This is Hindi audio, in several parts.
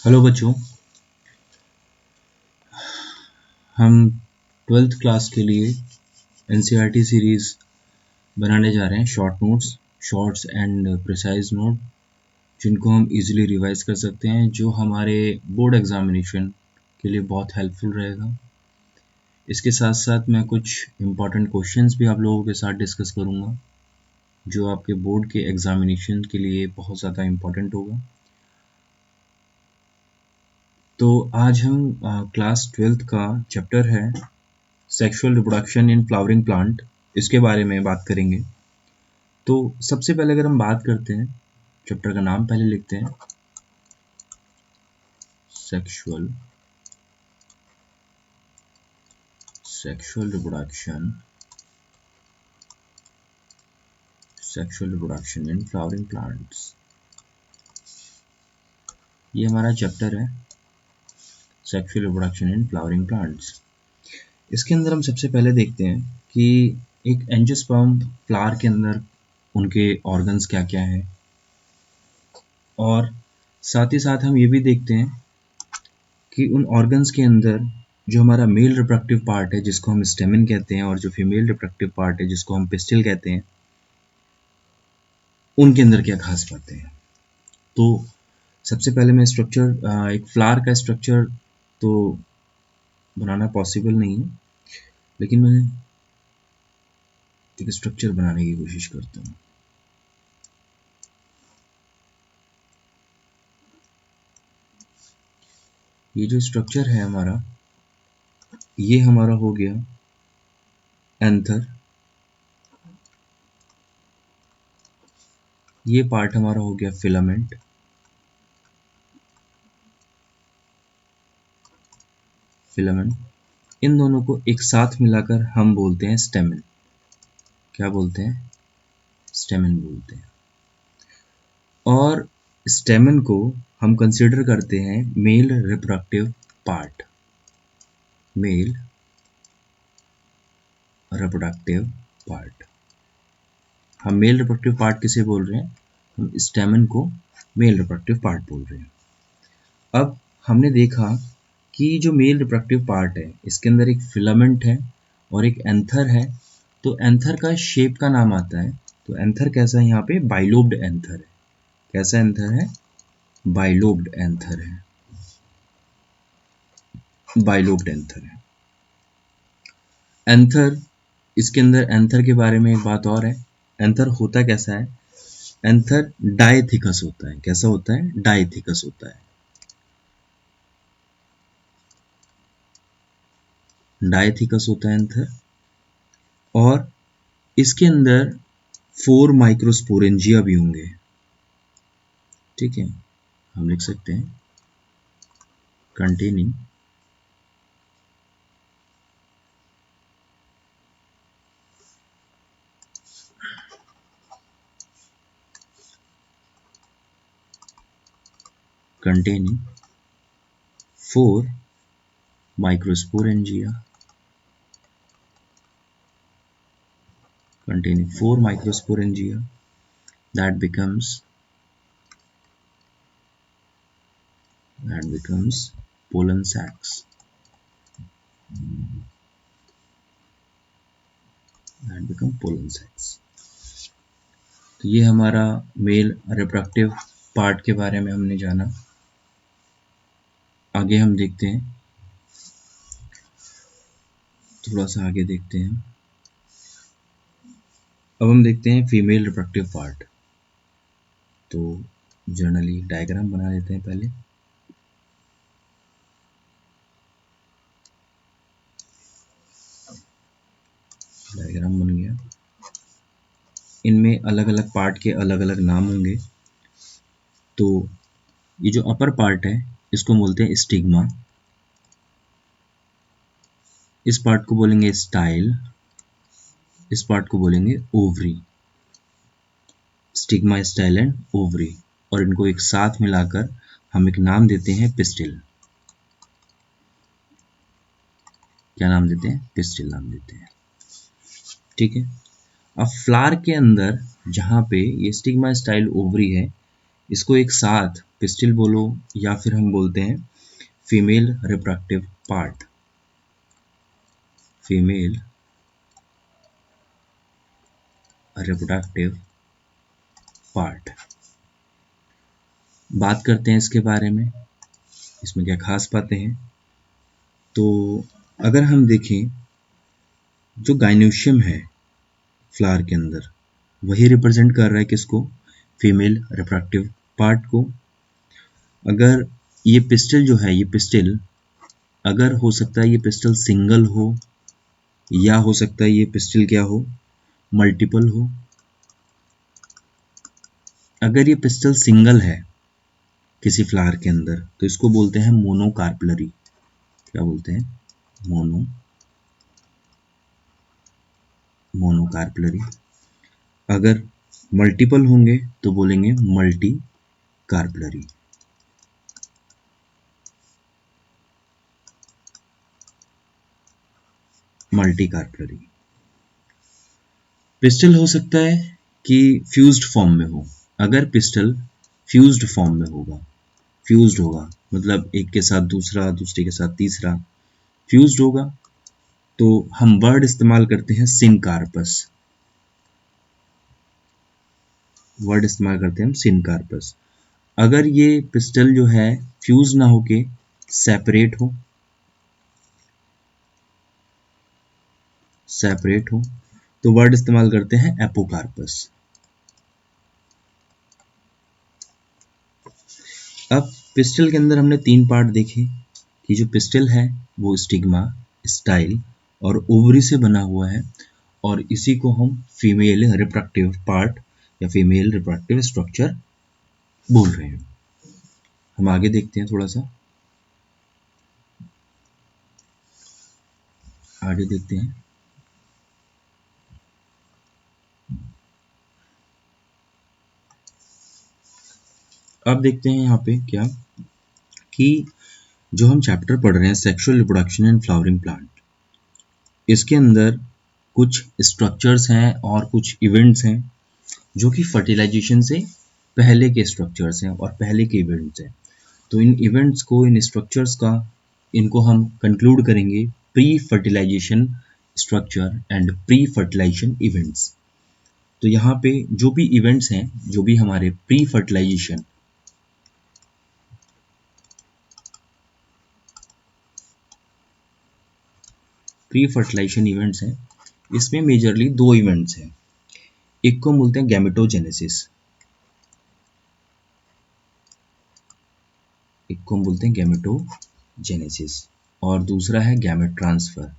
हेलो बच्चों, हम 12th क्लास के लिए एनसीईआरटी सीरीज़ बनाने जा रहे हैं। शॉर्ट्स एंड प्रिसाइज नोट, जिनको हम इजीली रिवाइज कर सकते हैं, जो हमारे बोर्ड एग्जामिनेशन के लिए बहुत हेल्पफुल रहेगा। इसके साथ साथ मैं कुछ इम्पॉर्टेंट क्वेश्चंस भी आप लोगों के साथ डिस्कस करूँगा, जो आपके बोर्ड के एग्जामिनेशन के लिए बहुत ज़्यादा इम्पॉर्टेंट होगा। तो आज हम क्लास 12th का चैप्टर है sexual reproduction in flowering plant, इसके बारे में बात करेंगे। तो सबसे पहले अगर हम बात करते हैं, चैप्टर का नाम पहले लिखते हैं, sexual reproduction in flowering plants. ये हमारा चैप्टर है sexual reproduction in flowering plants. इसके अंदर हम सबसे पहले देखते हैं कि एक एंजियोस्पर्म फ्लावर के अंदर उनके ऑर्गन्स क्या क्या हैं, और साथ ही साथ हम ये भी देखते हैं कि उन ऑर्गन्स के अंदर जो हमारा मेल रिप्रोडक्टिव पार्ट है, जिसको हम स्टेमन कहते हैं, और जो फीमेल रिप्रोडक्टिव पार्ट है, जिसको हम पिस्टिल कहते हैं, उनके अंदर क्या खास बातें हैं। तो सबसे पहले मैं एक फ्लावर का स्ट्रक्चर तो बनाना पॉसिबल नहीं है, लेकिन मैं एक स्ट्रक्चर बनाने की कोशिश करता हूँ। ये जो स्ट्रक्चर है हमारा, ये हमारा हो गया एंथर। ये पार्ट हमारा हो गया फिलामेंट। इन दोनों को एक साथ मिलाकर हम बोलते हैं स्टेमन। क्या बोलते हैं? स्टेमन बोलते हैं। और स्टेमन को हम कंसीडर करते हैं male reproductive part. Male reproductive part, हम मेल रिप्रोडक्टिव पार्ट किसे बोल रहे हैं? हम स्टेमन को मेल रिप्रोडक्टिव पार्ट बोल रहे हैं। अब हमने देखा कि जो मेल रिप्रोडक्टिव पार्ट है, इसके अंदर एक फिलामेंट है और एक एंथर है। तो एंथर का शेप का नाम आता है, तो एंथर कैसा है? यहाँ पे बाइलोब्ड एंथर है। कैसा एंथर है? बाइलोब्ड एंथर है। बाइलोब्ड एंथर है। एंथर, इसके अंदर एंथर के बारे में एक बात और है। एंथर होता कैसा है? एंथर डायथिकस होता है। कैसा होता है? डायथिकस होता है। डायथिकस होता है एंथर, और इसके अंदर 4 माइक्रोस्पोरेंजिया भी होंगे। ठीक है, हम लिख सकते हैं containing containing 4 microsporangia that becomes pollen sacs. तो ये हमारा मेल रिप्रोडक्टिव पार्ट के बारे में हमने जाना। आगे हम देखते हैं, थोड़ा सा आगे देखते हैं। अब हम देखते हैं फीमेल रिप्रोडक्टिव पार्ट। तो जनरली डायग्राम बना लेते हैं पहले। डायग्राम बन गया। इनमें अलग अलग पार्ट के अलग अलग नाम होंगे। तो ये जो अपर पार्ट है, इसको बोलते हैं स्टिग्मा। इस पार्ट को बोलेंगे स्टाइल। इस पार्ट को बोलेंगे ovary. Stigma, style and ovary, और इनको एक साथ मिलाकर हम एक नाम देते हैं पिस्टिल। क्या नाम देते हैं? पिस्टिल नाम देते हैं। ठीक है। अब फ्लावर के अंदर जहाँ पे ये स्टिग्मा, स्टाइल, ओवरी है, इसको एक साथ पिस्टिल बोलो या फिर हम बोलते हैं female reproductive part, female reproductive part. बात करते हैं इसके बारे में, इसमें क्या खास बातें हैं। तो अगर हम देखें, जो गाइनोशियम है फ्लावर के अंदर, वही रिप्रेजेंट कर रहा है किसको, फीमेल रिप्रोडक्टिव पार्ट को। अगर ये पिस्टल जो है, ये पिस्टल अगर हो सकता है ये पिस्टल सिंगल हो, या हो सकता है ये पिस्टल क्या हो, मल्टीपल हो। अगर ये पिस्टल सिंगल है किसी फ्लावर के अंदर तो इसको बोलते हैं मोनोकार्पलरी। क्या बोलते हैं, मोनोकार्पलरी। अगर मल्टीपल होंगे तो बोलेंगे multi carpellary. Multi carpellary. Pistol हो सकता है कि फ्यूज्ड फॉर्म में हो। अगर पिस्टल फ्यूज्ड फॉर्म में होगा, फ्यूज्ड होगा मतलब एक के साथ दूसरा, दूसरे के साथ तीसरा फ्यूज्ड होगा, तो हम वर्ड इस्तेमाल करते हैं सिनकार्पस। वर्ड इस्तेमाल करते हैं हम सिनकार्पस। अगर ये पिस्टल जो है फ्यूज ना होके सेपरेट हो, सेपरेट हो, तो वर्ड इस्तेमाल करते हैं एपोकार्पस। अब पिस्टल के अंदर हमने 3 पार्ट देखे कि जो पिस्टल है वो स्टिग्मा, स्टाइल और ओवरी से बना हुआ है, और इसी को हम फीमेल रिप्रोडक्टिव पार्ट या फीमेल रिप्रोडक्टिव स्ट्रक्चर बोल रहे हैं। हम आगे देखते हैं, थोड़ा सा आगे देखते हैं। अब देखते हैं यहाँ पे क्या, कि जो हम चैप्टर पढ़ रहे हैं sexual reproduction in flowering plant, इसके अंदर कुछ स्ट्रक्चर्स हैं और कुछ इवेंट्स हैं जो कि फर्टिलाइजेशन से पहले के स्ट्रक्चर्स हैं और पहले के इवेंट्स हैं। तो इन इवेंट्स को, इन स्ट्रक्चर्स का, इनको हम कंक्लूड करेंगे pre fertilisation structure and pre fertilisation events. तो यहाँ पे जो भी इवेंट्स हैं, जो भी हमारे pre fertilisation, pre fertilisation events हैं, इसमें मेजरली 2 इवेंट्स हैं। एक को बोलते हैं गैमेटोजेनेसिस, एक को हम बोलते हैं गैमेटोजेनेसिस, और दूसरा है गैमेट ट्रांसफर।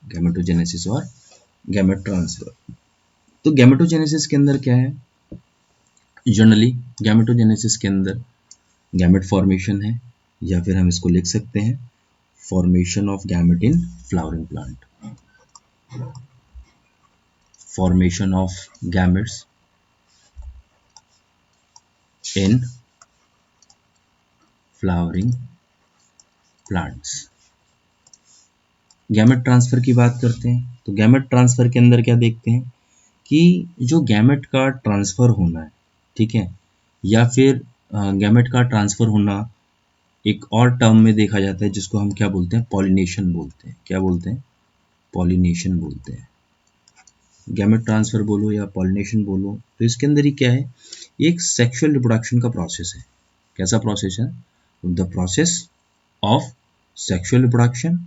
गैमेटोजेनेसिस और गैमेट ट्रांसफर। तो गैमेटोजेनेसिस के अंदर क्या है, जनरली गैमेटोजेनेसिस के अंदर गैमेट फॉर्मेशन है, या फिर हम इसको लिख सकते हैं formation of gamete in flowering plant. Formation of gametes in flowering plants. Gamete transfer की बात करते हैं, तो गैमेट ट्रांसफर के अंदर क्या देखते हैं कि जो गैमेट का ट्रांसफर होना है, ठीक है, या फिर गैमेट का ट्रांसफर होना एक और टर्म में देखा जाता है जिसको हम क्या बोलते हैं, पॉलिनेशन बोलते हैं। क्या बोलते हैं, पॉलिनेशन बोलते हैं। गैमेट ट्रांसफर बोलो या पॉलिनेशन बोलो, तो इसके अंदर ही क्या है, एक सेक्सुअल रिप्रोडक्शन का प्रोसेस है। कैसा प्रोसेस है, the process of sexual reproduction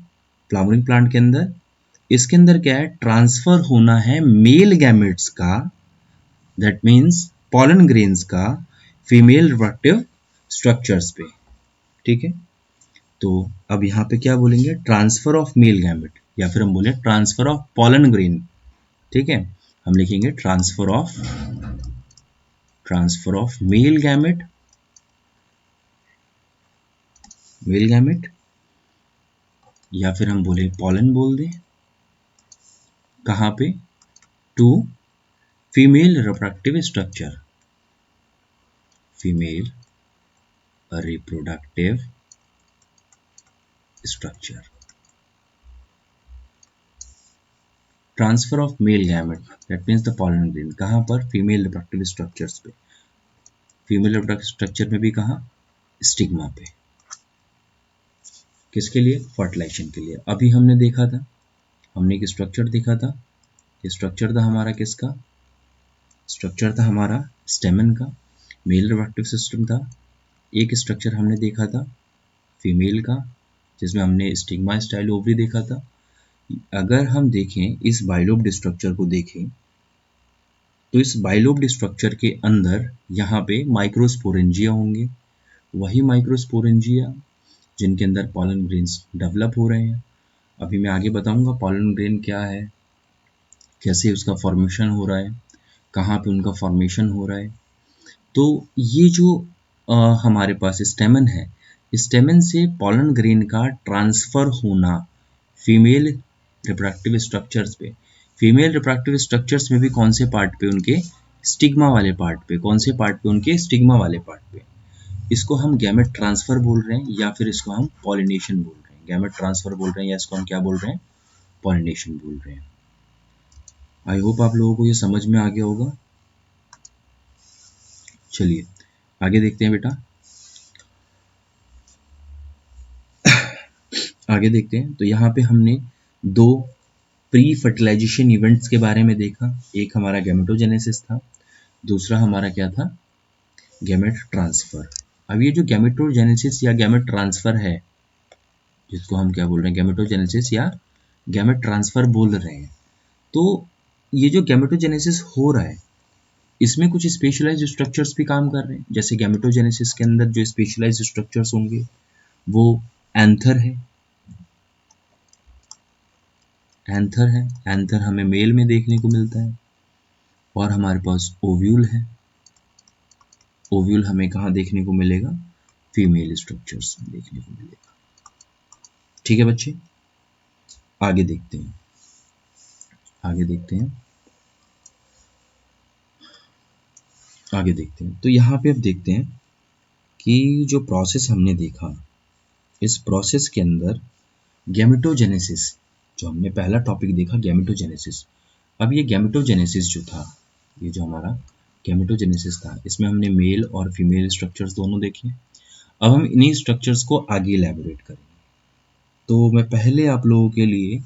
flowering plant के अंदर। इसके अंदर क्या है, ट्रांसफर होना है मेल गैमेट्स का, दैट मीन्स पॉलन ग्रेन्स का, फीमेल रिप्रोडक्टिव स्ट्रक्चर्स पे। ठीक है, तो अब यहाँ पे क्या बोलेंगे, ट्रांसफर ऑफ मेल गैमेट, या फिर हम बोले ट्रांसफर ऑफ पॉलन ग्रेन। ठीक है, हम लिखेंगे ट्रांसफर ऑफ मेल गैमेट, या फिर हम बोले पॉलन बोल दें, कहाँ पे, to female reproductive structure, female reproductive structure. Transfer of male gamete that means the pollen grain, कहाँ पर, फीमेल रिप्रोडक्टिव स्ट्रक्चर्स पे, फीमेल रिप्रोडक्टिव स्ट्रक्चर में भी कहाँ, स्टिग्मा पे, किसके लिए, फर्टिलाइजेशन के लिए। अभी हमने देखा था, हमने एक स्ट्रक्चर देखा था, ये स्ट्रक्चर था हमारा किसका, स्ट्रक्चर था हमारा स्टेमन का, मेल रिप्रोडक्टिव सिस्टम था। एक स्ट्रक्चर हमने देखा था फीमेल का, जिसमें हमने स्टिग्मा स्टाइल ओवरी देखा था। अगर हम देखें इस बाइलोब्ड स्ट्रक्चर को देखें, तो इस बाइलोब्ड स्ट्रक्चर के अंदर यहाँ पे माइक्रोस्पोरेंजिया होंगे, वही माइक्रोस्पोरेंजिया जिनके अंदर पॉलन ग्रेन्स डेवलप हो रहे हैं। अभी मैं आगे बताऊंगा पॉलन ग्रेन क्या है, कैसे उसका फॉर्मेशन हो रहा है, कहाँ पे उनका फॉर्मेशन हो रहा है। तो ये जो हमारे पास स्टेमन है, स्टेमन से पॉलन ग्रेन का ट्रांसफर होना फीमेल रिप्रोडक्टिव स्ट्रक्चर्स पे, फीमेल रिप्रोडक्टिव स्ट्रक्चर्स में भी कौन से पार्ट पे, उनके स्टिग्मा वाले पार्ट पे, कौन से पार्ट पे, उनके स्टिग्मा वाले पार्ट पे। इसको हम गैमेट ट्रांसफर बोल रहे हैं या फिर इसको हम पॉलिनेशन बोल रहे हैं, गैमेट ट्रांसफर बोल रहे हैं या इसको हम क्या बोल रहे हैं, पॉलिनेशन बोल रहे हैं। आई होप आप लोगों को ये समझ में आ गया होगा। चलिए आगे देखते हैं बेटा, आगे देखते हैं। तो यहाँ पे हमने दो प्री फर्टिलाइजेशन इवेंट्स के बारे में देखा, एक हमारा गैमेटोजेनेसिस था, दूसरा हमारा क्या था, गैमेट ट्रांसफर। अब ये जो गैमेटोजेनेसिस या गैमेट ट्रांसफर है, जिसको हम क्या बोल रहे हैं, गैमेटोजेनेसिस या गैमेट ट्रांसफर बोल रहे हैं, तो ये जो गैमेटोजेनेसिस हो रहा है, इसमें कुछ स्पेशलाइज्ड स्ट्रक्चर्स भी काम कर रहे हैं। जैसे गैमेटोजेनेसिस के अंदर जो स्पेशलाइज्ड स्ट्रक्चर्स होंगे वो एंथर है, एंथर है, एंथर हमें मेल में देखने को मिलता है, और हमारे पास ओव्यूल है, ओव्यूल हमें कहाँ देखने को मिलेगा, फीमेल स्ट्रक्चर्स में देखने को मिलेगा। ठीक है बच्चे, आगे देखते हैं, आगे देखते हैं, आगे देखते हैं। तो यहाँ पे अब देखते हैं कि जो प्रोसेस हमने देखा, इस प्रोसेस के अंदर गैमेटोजेनेसिस, जो हमने पहला टॉपिक देखा गैमेटोजेनेसिस, अब ये गैमेटोजेनेसिस जो था, ये जो हमारा गैमेटोजेनेसिस था, इसमें हमने मेल और फीमेल स्ट्रक्चर्स दोनों देखे। अब हम इन्हीं स्ट्रक्चर्स को आगे इलेबोरेट करेंगे। तो मैं पहले आप लोगों के लिए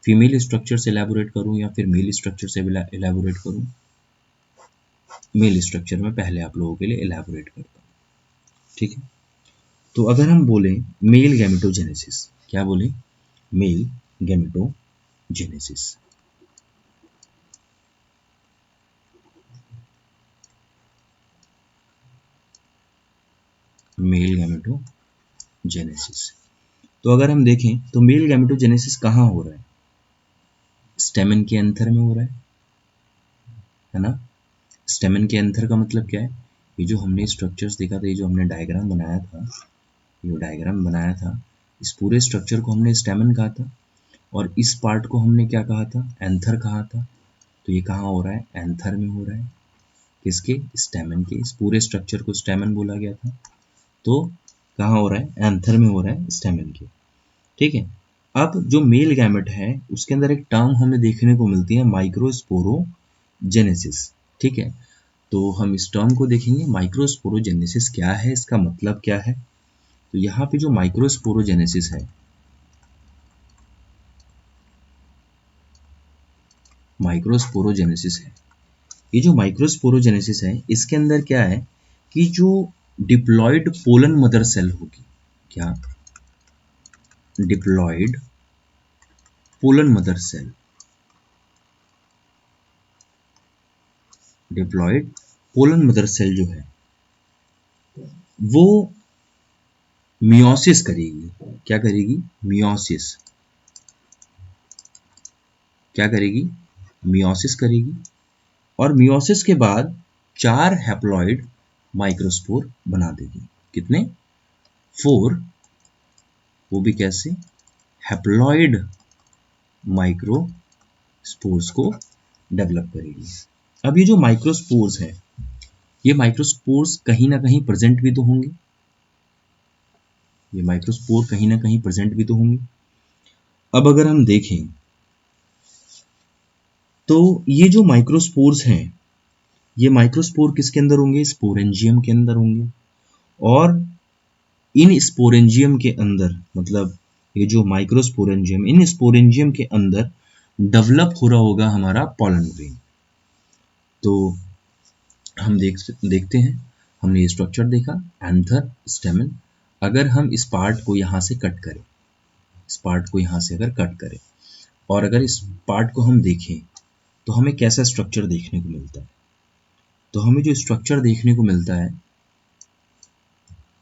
फीमेल स्ट्रक्चर से इलेबोरेट करूं या फिर मेल स्ट्रक्चर से इलेबोरेट करूं, मेल स्ट्रक्चर में पहले आप लोगों के लिए इलेबोरेट करता हूं। ठीक है, तो अगर हम बोलें मेल गैमेटोजेनेसिस, क्या बोलें, मेल गैमेटोजेनेसिस, मेल गैमेटोजेनेसिस। तो अगर हम देखें तो मेल गैमेटोजेनेसिस कहाँ हो रहा है, स्टेमन के एंथर में हो रहा है ना। स्टेमन के एंथर का मतलब क्या है, ये जो हमने स्ट्रक्चर्स देखा था, ये जो हमने डायग्राम बनाया था, ये डायग्राम बनाया था, इस पूरे स्ट्रक्चर को हमने स्टेमन कहा था, और इस पार्ट को हमने क्या कहा था, एंथर कहा था। तो ये कहाँ हो रहा है, एंथर में हो रहा है, किसके, स्टेमन के। इस पूरे स्ट्रक्चर को स्टेमन बोला गया था, तो कहाँ हो रहा है, एंथर में हो रहा है, स्टेमन के। ठीक है, अब जो मेल गैमेट है उसके अंदर एक टर्म हमें देखने को मिलती है, माइक्रोस्पोरोजेनेसिस। ठीक है, तो हम इस टर्म को देखेंगे, माइक्रोस्पोरोजेनेसिस क्या है, इसका मतलब क्या है। तो यहाँ पे जो माइक्रोस्पोरोजेनेसिस है, माइक्रोस्पोरोजेनेसिस है, ये जो माइक्रोस्पोरोजेनेसिस है, इसके अंदर क्या है कि जो डिप्लॉयड पोलन मदर सेल होगी, क्या, diploid pollen mother cell, diploid pollen mother cell जो है वो मियोसिस करेगी। क्या करेगी, मियोसिस, क्या करेगी, मियोसिस करेगी, और मियोसिस के बाद 4 हैप्लॉइड माइक्रोस्पोर बना देगी। कितने, 4, वो भी कैसे, हैप्लॉइड माइक्रोस्पोर्स को डेवलप करेगी। अब ये जो माइक्रोस्पोर्स है, ये माइक्रोस्पोर्स कहीं ना कहीं प्रेजेंट भी तो होंगे, ये माइक्रोस्पोर कहीं ना कहीं प्रेजेंट भी तो होंगे। अब अगर हम देखें तो ये जो माइक्रोस्पोर्स हैं, ये माइक्रोस्पोर किसके अंदर होंगे? स्पोरेंजियम के अंदर होंगे। और इन स्पोरेंजियम के अंदर, मतलब ये जो माइक्रोस्पोरेंजियम, इन स्पोरेंजियम के अंदर डेवलप हो रहा होगा हमारा पॉलन ग्रेन। तो हम देखते हैं, हमने ये स्ट्रक्चर देखा, एंथर, स्टेमन। अगर हम इस पार्ट को यहाँ से कट करें, इस पार्ट को यहाँ से अगर कट करें और अगर इस पार्ट को हम देखें तो हमें कैसा स्ट्रक्चर देखने को मिलता है? तो हमें जो स्ट्रक्चर देखने को मिलता है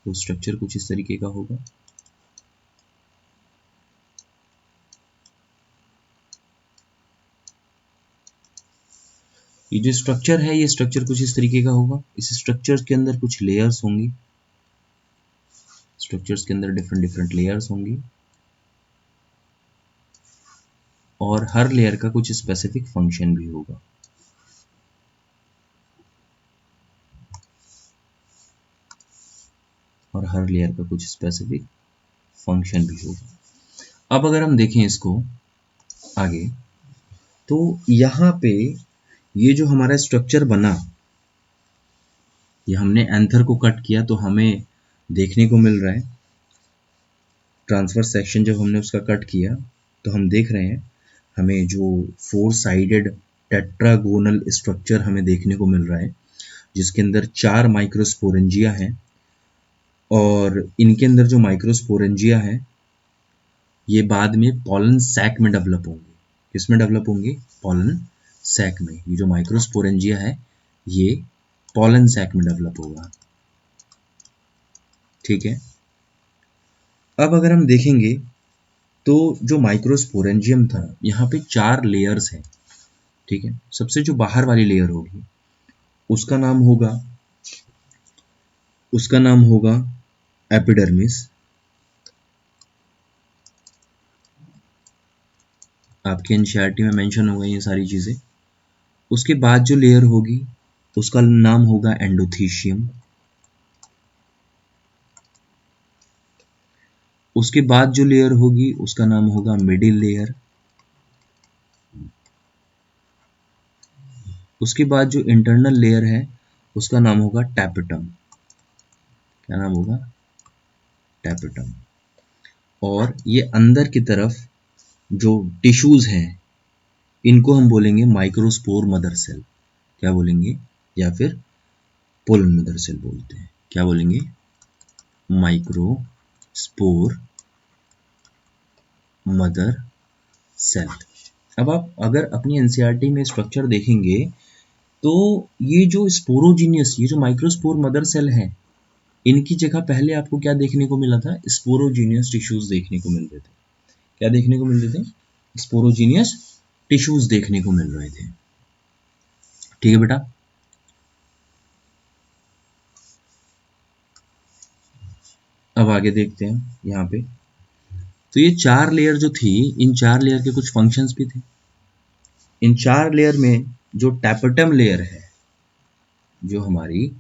वो स्ट्रक्चर कुछ इस तरीके का होगा। ये जो स्ट्रक्चर है, ये स्ट्रक्चर कुछ इस तरीके का होगा। इस स्ट्रक्चर के अंदर कुछ लेयर्स होंगी, स्ट्रक्चर्स के अंदर डिफरेंट डिफरेंट लेयर्स होंगी और हर लेयर का कुछ स्पेसिफिक फंक्शन भी होगा। और हर लेयर का कुछ स्पेसिफिक फंक्शन भी होगा। अब अगर हम देखें इसको आगे, तो यहाँ पे ये जो हमारा स्ट्रक्चर बना, ये हमने एंथर को कट किया तो हमें देखने को मिल रहा है ट्रांसफर सेक्शन। जब हमने उसका कट किया तो हम देख रहे हैं हमें जो 4 साइडेड टेट्रागोनल स्ट्रक्चर हमें देखने को मिल रहा है, जिसके अंदर 4 माइक्रोस्पोरेंजिया हैं। और इनके अंदर जो माइक्रोस्पोरेंजिया है ये बाद में पॉलन सैक में डेवलप होंगे। किसमें डेवलप होंगे? पॉलन सैक में। ये जो माइक्रोस्पोरेंजिया है ये पॉलन सैक में डेवलप होगा। ठीक है। अब अगर हम देखेंगे तो जो माइक्रोस्पोरेंजियम था, यहाँ पे 4 लेयर्स हैं। ठीक है। सबसे जो बाहर वाली लेयर होगी उसका नाम होगा एपिडर्मिस। आपके एनसीईआरटी में मेंशन हो गई ये सारी चीजें। उसके बाद जो लेयर होगी उसका नाम होगा एंडोथीशियम। उसके बाद जो लेयर होगी उसका नाम होगा मिडिल लेयर। उसके बाद जो इंटरनल लेयर है उसका नाम होगा टैपेटम। क्या नाम होगा? टैपेटम। और ये अंदर की तरफ जो टिश्यूज हैं इनको हम बोलेंगे माइक्रोस्पोर मदर सेल। क्या बोलेंगे? या फिर पोलन मदर सेल बोलते हैं। क्या बोलेंगे? Microspore mother cell. अब आप अगर अपनी एनसीईआरटी में स्ट्रक्चर देखेंगे तो ये जो स्पोरोजीनियस, ये जो माइक्रोस्पोर मदर सेल है, इनकी जगह पहले आपको क्या देखने को मिला था? स्पोरोजीनियस टिश्यूज देखने को मिल रहे थे। क्या देखने को मिल रहे थे? स्पोरोजीनियस टिश्यूज देखने को मिल रहे थे। ठीक है बेटा। अब आगे देखते हैं यहाँ पे। तो ये 4 लेयर जो थी, इन 4 लेयर के कुछ फंक्शंस भी थे। इन 4 लेयर में जो टैपेटम लेयर है, जो हमारी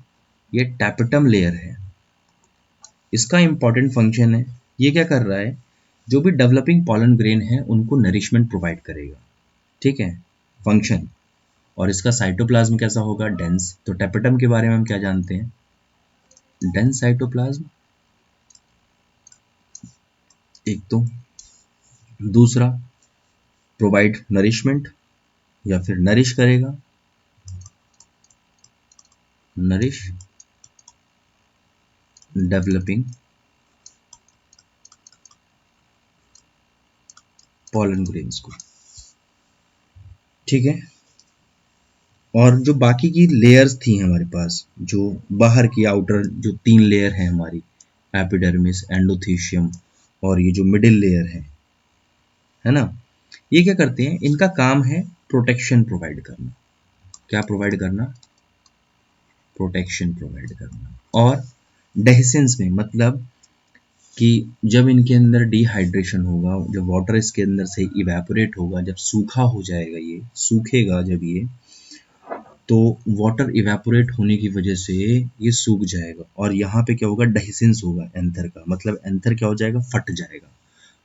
ये टैपेटम लेयर है, इसका इंपॉर्टेंट फंक्शन है, ये क्या कर रहा है? जो भी डेवलपिंग पॉलन ग्रेन है उनको नरिशमेंट प्रोवाइड करेगा। ठीक है, फंक्शन। और इसका साइटोप्लाज्म कैसा होगा? डेंस। तो टैपेटम के बारे में हम क्या जानते हैं? डेंस साइटोप्लाज्म, एक तो। दूसरा, प्रोवाइड नरिशमेंट या फिर नरिश करेगा, नरिश डेवलपिंग पॉलन ग्रेन्स को। ठीक है। और जो बाकी की लेयर्स थी हमारे पास, जो बाहर की आउटर जो 3 लेयर है हमारी, एपिडर्मिस, एंडोथीशियम और ये जो मिडिल लेयर है ना, ये क्या करते हैं? इनका काम है प्रोटेक्शन प्रोवाइड करना। क्या प्रोवाइड करना? प्रोटेक्शन प्रोवाइड करना। और डेhiscence में मतलब कि जब इनके अंदर डिहाइड्रेशन होगा, जब वाटर इसके अंदर से इवेपोरेट होगा, जब सूखा हो जाएगा, ये सूखेगा जब ये, तो वाटर इवेपोरेट होने की वजह से ये सूख जाएगा और यहाँ पे क्या होगा? डेhiscence होगा एंथर का। मतलब एंथर क्या हो जाएगा? फट जाएगा।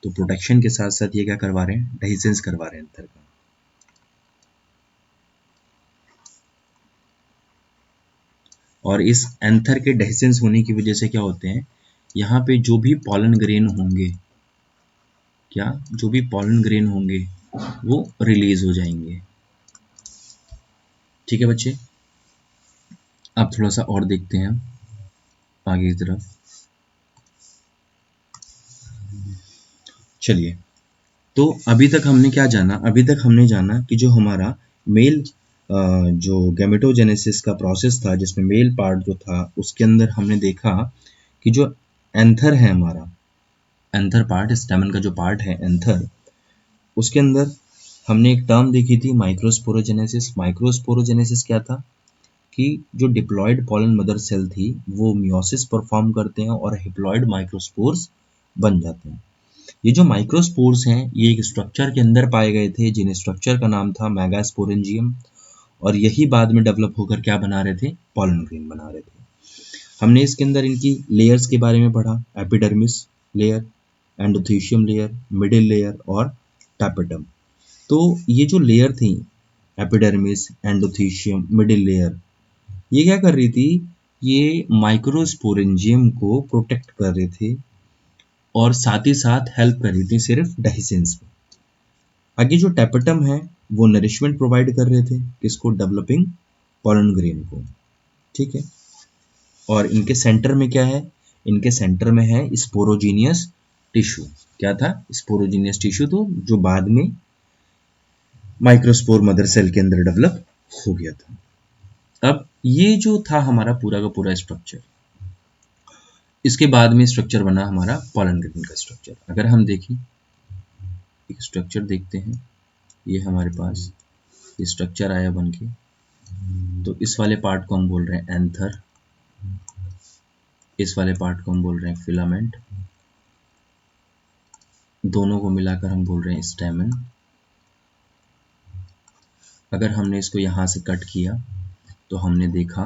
तो प्रोटेक्शन के साथ साथ ये क्या करवा रहे हैं? डेhiscence करवा रहे हैं एंथर का। और इस एंथर के डेhiscence होने की वजह से क्या होते हैं, यहाँ पे जो भी पॉलन ग्रेन होंगे, जो भी पॉलन ग्रेन होंगे वो रिलीज हो जाएंगे। ठीक है बच्चे, अब थोड़ा सा और देखते हैं हम आगे की तरफ। चलिए, तो अभी तक हमने क्या जाना, अभी तक हमने जाना कि जो हमारा मेल जो गैमेटोजेनेसिस का प्रोसेस था, जिसमें मेल पार्ट जो था उसके अंदर हमने देखा कि जो एंथर है हमारा, एंथर पार्ट, स्टेमन का जो पार्ट है एंथर, उसके अंदर हमने एक टर्म देखी थी माइक्रोस्पोरोजेनेसिस। माइक्रोस्पोरोजेनेसिस क्या था कि जो डिप्लॉयड पॉलन मदर सेल थी वो मियोसिस परफॉर्म करते हैं और हिप्लॉयड माइक्रोस्पोर्स बन जाते हैं। ये जो माइक्रोस्पोर्स हैं ये एक स्ट्रक्चर के अंदर पाए गए थे, जिन स्ट्रक्चर का नाम था मेगास्पोरेंजियम, और यही बाद में डेवलप होकर क्या बना रहे थे, पॉलन ग्रेन बना रहे थे। हमने इसके अंदर इनकी लेयर्स के बारे में पढ़ा, epidermis layer, endothecium layer, middle layer और टैपेटम। तो ये जो लेयर थी, एपिडर्मिस, एंडोथीशियम, मिडिल लेयर, ये क्या कर रही थी, ये माइक्रोस्पोरेंजियम को प्रोटेक्ट कर रहे थे और साथ ही साथ हेल्प कर रही थी सिर्फ डेhiscence में। आगे जो टैपेटम है वो नरिशमेंट प्रोवाइड कर रहे थे किसको, डेवलपिंग पॉलन ग्रेन को। ठीक है, और इनके सेंटर में क्या है, इनके सेंटर में है स्पोरोजीनियस टिश्यू। क्या था, स्पोरोजीनियस टिश्यू, तो जो बाद में माइक्रोस्पोर मदर सेल के अंदर डेवलप हो गया था। अब ये जो था हमारा पूरा का पूरा स्ट्रक्चर, इसके बाद में स्ट्रक्चर बना हमारा पॉलन ग्रेन का स्ट्रक्चर। अगर हम देखें, एक स्ट्रक्चर देखते हैं, ये हमारे पास ये स्ट्रक्चर आया बन के, तो इस वाले पार्ट को हम बोल रहे हैं एंथर, इस वाले पार्ट को हम बोल रहे हैं फिलामेंट, दोनों को मिलाकर हम बोल रहे हैं स्टेमन। अगर हमने इसको यहाँ से कट किया तो हमने देखा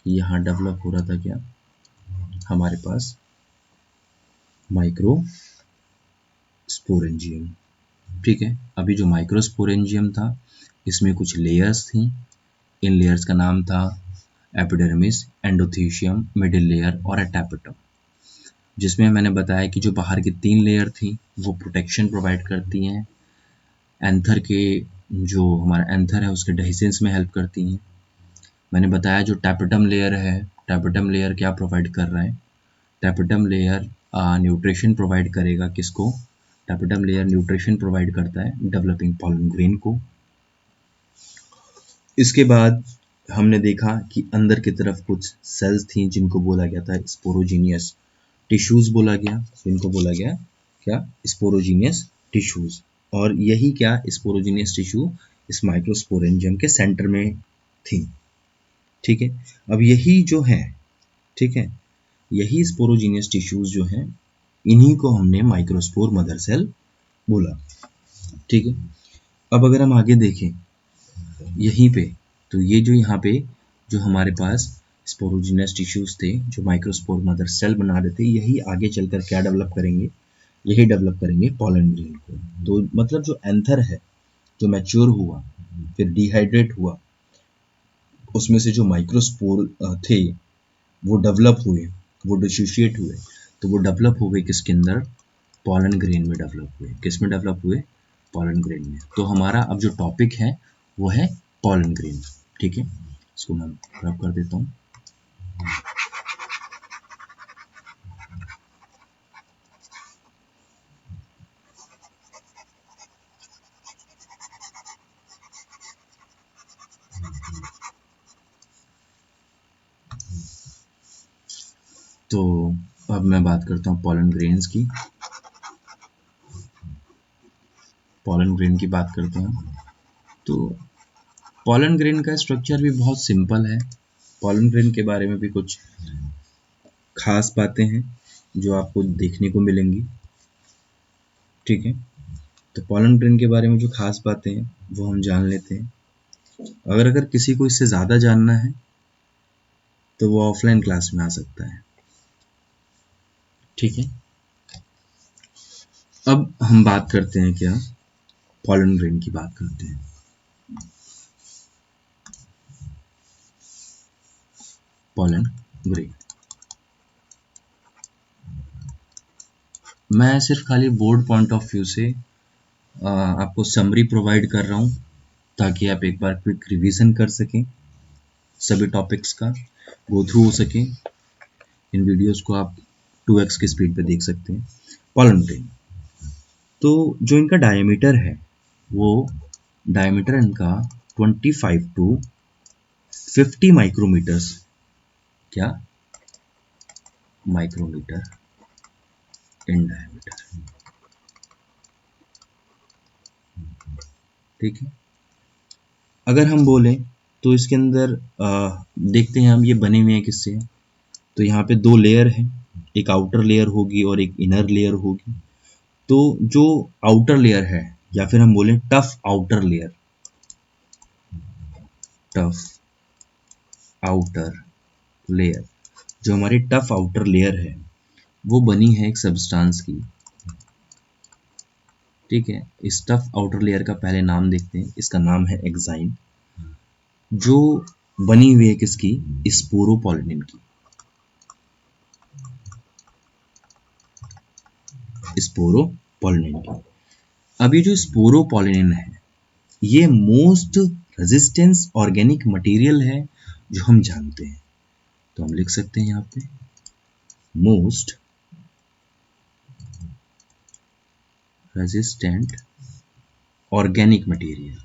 कि यहाँ डेवलप हो रहा था क्या, हमारे पास माइक्रो स्पोरेंजियम। ठीक है, अभी जो माइक्रोस्पोरेंजियम था इसमें कुछ लेयर्स थी, इन लेयर्स का नाम था एपिडर्मिस, एंडोथीशियम, मिडिल लेयर और टैपेटम, जिसमें मैंने बताया कि जो बाहर की 3 लेयर थी वो प्रोटेक्शन प्रोवाइड करती हैं, एंथर के, जो हमारा एंथर है उसके डेhiscence में हेल्प करती हैं। मैंने बताया जो टैपेटम लेयर है, टैपेटम लेयर क्या प्रोवाइड कर रहा है, टैपेटम लेयर न्यूट्रिशन प्रोवाइड करेगा किसको, टैपेटम लेयर न्यूट्रिशन प्रोवाइड करता है डेवलपिंग पॉलन ग्रेन को। इसके बाद हमने देखा कि अंदर की तरफ कुछ सेल्स थी जिनको बोला गया था स्पोरोजीनियस टिश्यूज बोला गया, जिनको बोला गया क्या, स्पोरोजीनियस टिश्यूज। और यही क्या, स्पोरोजीनियस टिश्यू इस माइक्रोस्पोरेंजियम के सेंटर में थी। ठीक है, अब यही जो है, ठीक है, यही स्पोरोजीनियस टिश्यूज जो हैं, इन्हीं को हमने माइक्रोस्पोर मदर सेल बोला। ठीक है, अब अगर हम आगे देखें यहीं पे, तो ये जो यहाँ पे जो हमारे पास स्पोरोजीनियस टिश्यूज थे जो माइक्रोस्पोर मदर सेल बना रहे थे, यही आगे चलकर क्या डेवलप करेंगे, यही डेवलप करेंगे पॉलन ग्रेन को। तो मतलब जो एंथर है जो मैच्योर हुआ फिर डिहाइड्रेट हुआ, उसमें से जो माइक्रोस्पोर थे वो डेवलप हुए, वो डिसोशिएट हुए, तो वो डेवलप हो गए किसके अंदर, पॉलन ग्रेन में डेवलप हुए। किस में डेवलप हुए, पॉलन ग्रेन में। तो हमारा अब जो टॉपिक है वो है पॉलन ग्रेन। ठीक है, इसको मैं रब कर देता हूँ। तो अब मैं बात करता हूँ पॉलन ग्रेन्स की, पॉलन ग्रेन की बात करते हैं। तो पॉलन ग्रेन का स्ट्रक्चर भी बहुत सिंपल है। पॉलन ग्रेन के बारे में भी कुछ खास बातें हैं जो आपको देखने को मिलेंगी। ठीक है, तो पॉलन ग्रेन के बारे में जो खास बातें हैं वो हम जान लेते हैं। अगर किसी को इससे ज़्यादा जानना है तो वो ऑफलाइन क्लास में आ सकता है। ठीक है, अब हम बात करते हैं क्या, पॉलन ग्रेन की बात करते हैं। Pollen grain. मैं सिर्फ खाली बोर्ड पॉइंट ऑफ व्यू से आपको समरी प्रोवाइड कर रहा हूँ ताकि आप एक बार क्विक रिवीजन कर सकें, सभी टॉपिक्स का गो थ्रू हो सके। इन वीडियोस को आप 2x की स्पीड पे देख सकते हैं। पॉलन ग्रेन, तो जो इनका डायमीटर है वो डायमीटर इनका 25 टू 50 माइक्रोमीटर्स, क्या माइक्रोमीटर इन डायमीटर, ठीक है। अगर हम बोलें तो इसके अंदर देखते हैं हम ये बने हुए हैं किससे। तो यहाँ पे दो लेयर हैं, एक आउटर लेयर होगी और एक इनर लेयर होगी। तो जो आउटर लेयर है या फिर हम बोलें tough outer layer, tough outer layer, जो हमारी टफ आउटर लेयर है वो बनी है एक सब्सटेंस की, ठीक है। इस टफ आउटर लेयर का पहले नाम देखते हैं, इसका नाम है एक्साइन, जो बनी हुई है किसकी, स्पोरोपोलिन की, स्पोरोपोलिन की। अब ये जो स्पोरोपोलिन है ये मोस्ट रेजिस्टेंस ऑर्गेनिक मटेरियल है जो हम जानते हैं। तो हम लिख सकते हैं यहाँ पे मोस्ट रेजिस्टेंट ऑर्गेनिक मटेरियल,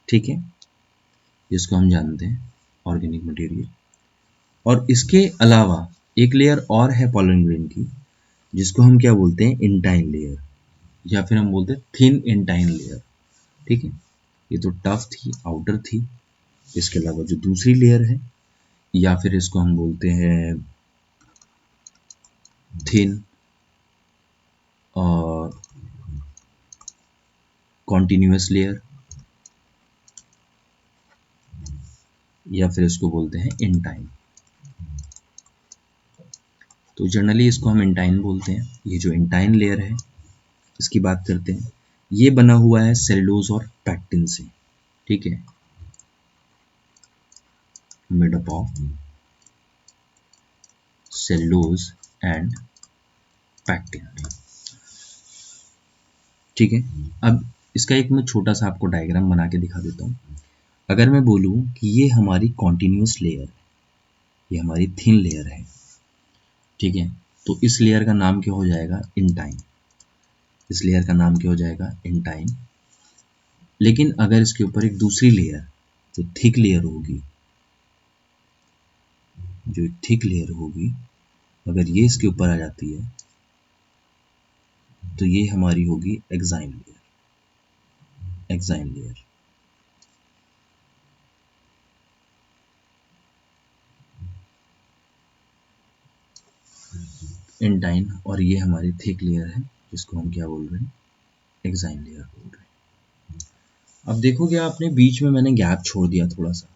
ठीक है, जिसको हम जानते हैं ऑर्गेनिक मटेरियल। और इसके अलावा एक लेयर और है पॉलन ग्रेन की जिसको हम क्या बोलते हैं, इंटाइन लेयर, या फिर हम बोलते हैं थिन इंटाइन लेयर, ठीक है। ये तो टफ थी, आउटर थी। इसके अलावा जो दूसरी लेयर है या फिर इसको हम बोलते हैं थिन और कॉन्टिन्यूअस लेयर, या फिर इसको बोलते हैं इंटाइन। तो जनरली इसको हम इंटाइन बोलते हैं। ये जो इंटाइन लेयर है इसकी बात करते हैं, ये बना हुआ है सेलुलोज और पैक्टिन से, ठीक है, made up of cellulose and pectin, ठीक है। अब इसका एक मैं छोटा सा आपको डायग्राम बना के दिखा देता हूँ। अगर मैं बोलूँ कि ये हमारी कॉन्टिन्यूअस लेयर, ये हमारी थिन लेयर है, ठीक है, तो इस लेयर का नाम क्या हो जाएगा, इंटाइन। इस लेयर का नाम क्या हो जाएगा, इंटाइन। लेकिन अगर इसके ऊपर एक दूसरी लेयर जो थिक लेयर होगी, जो थिक लेयर होगी, अगर ये इसके ऊपर आ जाती है तो ये हमारी होगी exine layer, exine layer. Intine और ये हमारी थिक लेयर है जिसको हम क्या बोल रहे हैं, एक्साइन लेयर बोल रहे हैं। अब देखोगे आपने बीच में मैंने गैप छोड़ दिया थोड़ा सा,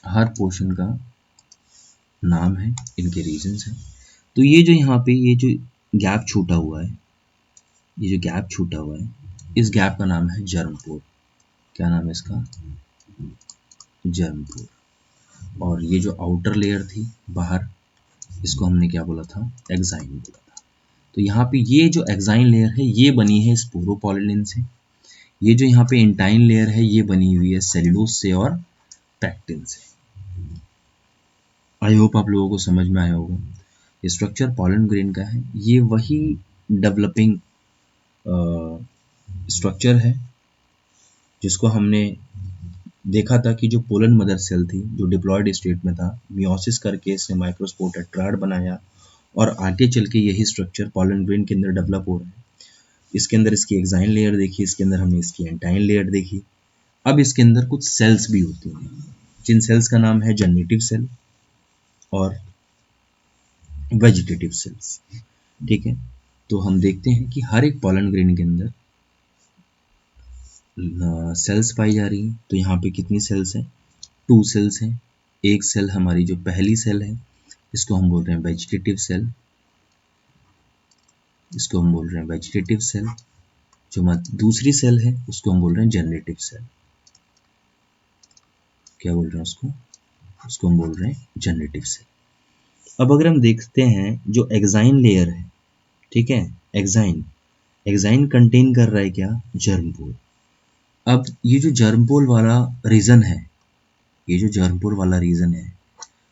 हर पोर्शन का नाम है, इनके रीजंस हैं। तो ये जो यहाँ पे ये जो गैप छूटा हुआ है, ये जो गैप छूटा हुआ है, इस गैप का नाम है जर्म पोर। क्या नाम है इसका, जर्म पोर। और ये जो आउटर लेयर थी बाहर, इसको हमने क्या बोला था, एक्साइन बोला था। तो यहाँ पे ये जो एक्साइन लेयर है ये बनी है स्पोरोपोलिन से। ये जो यहाँ पे इंटाइन लेयर है ये बनी हुई है सेलुलोज से और पैक्टिन से। आई होप आप लोगों को समझ में आया होगा। स्ट्रक्चर पॉलन ग्रेन का है, ये वही डेवलपिंग स्ट्रक्चर है जिसको हमने देखा था कि जो पोलन मदर सेल थी जो डिप्लॉयड स्टेट में था, मियोसिस करके इसने माइक्रोस्पोर टेट्राड बनाया और आगे चल के यही स्ट्रक्चर पॉलन ग्रेन के अंदर डेवलप हो रहा है। इसके अंदर इसकी एक्साइन लेयर देखी, इसके अंदर हमने इसकी एंटाइन लेयर देखी। अब इसके अंदर कुछ सेल्स भी होती हैं जिन सेल्स का नाम है जनरेटिव सेल और वेजिटेटिव सेल्स, ठीक है। तो हम देखते हैं कि हर एक पॉलन ग्रेन के अंदर सेल्स पाई जा रही हैं। तो यहाँ पे कितनी सेल्स हैं, 2 सेल्स हैं। एक सेल हमारी जो पहली सेल है इसको हम बोल रहे हैं वेजिटेटिव सेल, इसको हम बोल रहे हैं वेजिटेटिव सेल। जो हमारी दूसरी सेल है उसको हम बोल रहे हैं जनरेटिव सेल। क्या बोल रहे हैं उसको, उसको हम बोल रहे हैं जनरेटिव सेल। अब अगर हम देखते हैं जो एक्साइन लेयर है, ठीक है, एक्साइन, एक्साइन कंटेन कर रहा है क्या, जर्म पोल। अब ये जो जर्म पोल वाला रीजन है, ये जो जर्म पोल वाला रीजन है,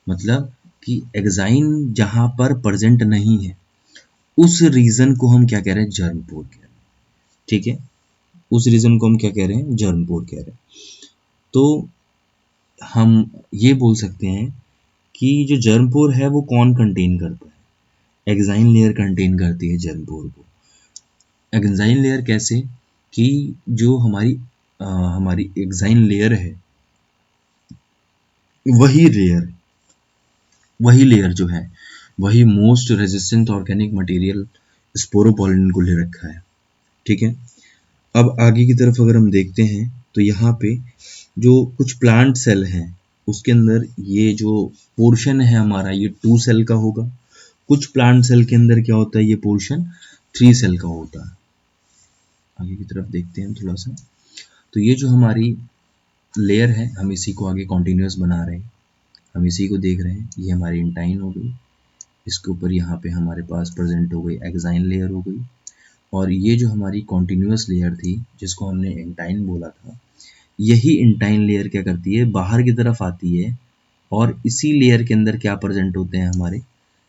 मतलब कि एक्साइन जहां पर प्रेजेंट नहीं है उस रीजन को हम क्या कह रहे हैं, जर्म पोल कह रहे हैं, ठीक है, उस रीजन को हम क्या कह रहे हैं, जर्म पोल कह रहे हैं। तो हम ये बोल सकते हैं कि जो जर्म पोर है वो कौन कंटेन करता है, एक्साइन लेयर कंटेन करती है जर्म पोर को। एक्साइन लेयर कैसे, कि जो हमारी एक्साइन लेयर है, वही लेयर वही लेयर जो है, वही most resistant organic material sporopollenin को ले रखा है, ठीक है। अब आगे की तरफ अगर हम देखते हैं तो यहाँ पे जो कुछ प्लांट सेल हैं उसके अंदर ये जो पोर्शन है हमारा, ये 2 सेल का होगा। कुछ प्लांट सेल के अंदर क्या होता है, ये पोर्शन 3 सेल का होता है। आगे की तरफ देखते हैं थोड़ा सा। तो ये जो हमारी लेयर है, हम इसी को आगे कॉन्टिन्यूस बना रहे हैं, हम इसी को देख रहे हैं। ये हमारी इंटाइन हो गई, इसके ऊपर यहाँ पे हमारे पास प्रेजेंट हो गई एक्साइन लेयर हो गई, और ये जो हमारी कॉन्टिन्यूस लेयर थी जिसको हमने इंटाइन बोला था, यही इंटाइन लेयर क्या करती है, बाहर की तरफ आती है, और इसी लेयर के अंदर क्या प्रेजेंट होते हैं, हमारे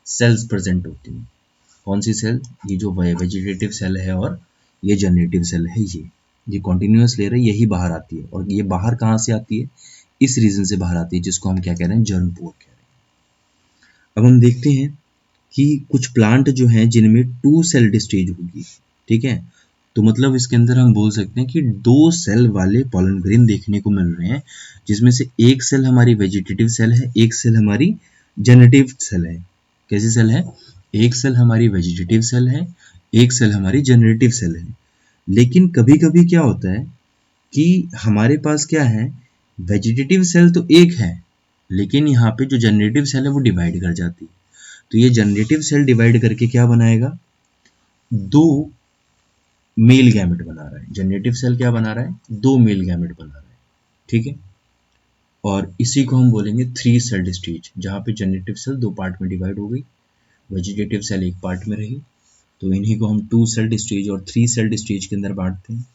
सेल्स प्रेजेंट होती हैं। कौन सी सेल, ये जो वेजिटेटिव सेल है और ये जनरेटिव सेल है, ये कॉन्टिन्यूस लेयर है, यही बाहर आती है। और ये बाहर कहाँ से आती है, इस रीजन से बाहर आती है जिसको हम क्या कह रहे हैं, जर्म पोर कह रहे हैं। अब हम देखते हैं कि कुछ प्लांट जो हैं जिनमें 2 सेल्ड स्टेज होगी, ठीक है। तो मतलब इसके अंदर हम बोल सकते हैं कि 2 सेल वाले पॉलन ग्रेन देखने को मिल रहे हैं, जिसमें से एक सेल हमारी वेजिटेटिव सेल है, एक सेल हमारी जनरेटिव सेल है। कैसी सेल है, एक सेल हमारी वेजिटेटिव सेल है, एक सेल हमारी जनरेटिव सेल है। लेकिन कभी कभी क्या होता है कि हमारे पास क्या है, वेजिटेटिव सेल तो एक है, लेकिन यहाँ पे जो जनरेटिव सेल है वो डिवाइड कर जाती है। तो ये जनरेटिव सेल डिवाइड करके क्या बनाएगा, 2 मेल गैमेट बना रहा है। जनरेटिव सेल क्या बना रहा है, 2 मेल गैमेट बना रहा है, ठीक है। और इसी को हम बोलेंगे 3 सेल्ड स्टेज, जहाँ पे जनरेटिव सेल 2 पार्ट में डिवाइड हो गई, वेजिटेटिव सेल एक पार्ट में रही। तो इन्हीं को हम 2 सेल्ड स्टेज और 3 सेल्ड स्टेज के अंदर बांटते हैं।